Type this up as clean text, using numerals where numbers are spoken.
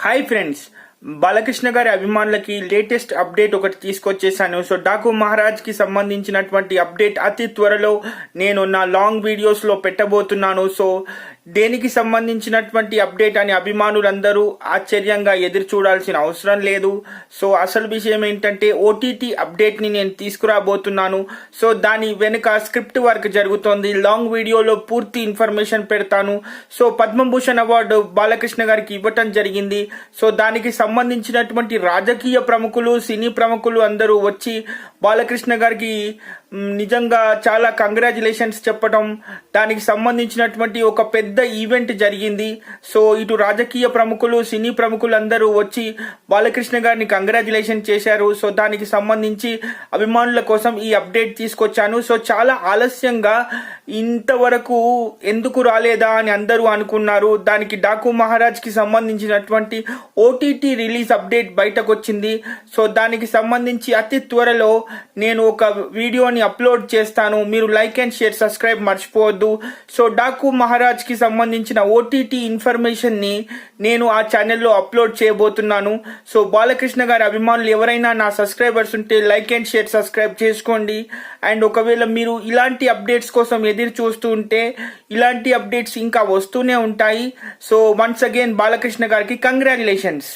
Hi friends, Balakrishna గారి అభిమానులకి latest update ఒకటి తీసుకొచ్చేసాను. సో డాకు మహారాజ్ కి సంబంధించినటువంటి అప్డేట్ అతి త్వరలో నేను నా లాంగ్ వీడియోస్ లో పెట్టబోతున్నాను. సో దేనికి సంబంధించినటువంటి అప్డేట్ అని అభిమానులందరూ ఆశ్చర్యంగా ఎదురు చూడాల్సిన అవసరం లేదు. సో అసలు విషయం ఏంటంటే ఓటీటీ అప్డేట్ ని నేను తీసుకురాబోతున్నాను. సో దాని వెనుక స్క్రిప్ట్ వర్క్ జరుగుతోంది. లాంగ్ వీడియోలో పూర్తి ఇన్ఫర్మేషన్ పెడతాను. సో పద్మభూషణ్ అవార్డు బాలకృష్ణ గారికి ఇవ్వటం జరిగింది. సో దానికి సంబంధించినటువంటి రాజకీయ ప్రముఖులు, సినీ ప్రముఖులు అందరూ వచ్చి బాలకృష్ణ గారికి నిజంగా చాలా కంగ్రాచులేషన్స్ చెప్పడం, దానికి సంబంధించినటువంటి ఒక పెద్ద ఈవెంట్ జరిగింది. సో ఇటు రాజకీయ ప్రముఖులు, సినీ ప్రముఖులు అందరూ వచ్చి బాలకృష్ణ గారిని కంగ్రాచులేషన్ చేశారు. సో దానికి సంబంధించి అభిమానుల కోసం ఈ అప్డేట్ తీసుకొచ్చాను. సో చాలా ఆలస్యంగా ఇంతవరకు ఎందుకు రాలేదా అని అందరూ అనుకున్నారు. దానికి డాకు మహారాజ్ కి సంబంధించినటువంటి ఓటీటీ రిలీజ్ అప్డేట్ బయటకు వచ్చింది. సో దానికి సంబంధించి అతి త్వరలో నేను ఒక వీడియోని అప్లోడ్ చేస్తాను. మీరు లైక్ అండ్ షేర్, సబ్స్క్రైబ్ మర్చిపోవద్దు. సో డాకు మహారాజ్ కి సంబంధించిన ఓటీటీ ఇన్ఫర్మేషన్ ని నేను ఆ ఛానల్లో అప్లోడ్ చేయబోతున్నాను. సో బాలకృష్ణ గారి అభిమానులు ఎవరైనా నా సబ్స్క్రైబర్స్ ఉంటే లైక్ అండ్ షేర్, సబ్స్క్రైబ్ చేసుకోండి. అండ్ ఒకవేళ మీరు ఇలాంటి అప్డేట్స్ కోసం ఎదురు చూస్తూ ఉంటే ఇలాంటి అప్డేట్స్ ఇంకా వస్తూనే ఉంటాయి. సో వన్స్ అగైన్ బాలకృష్ణ గారికి కంగ్రాచులేషన్స్.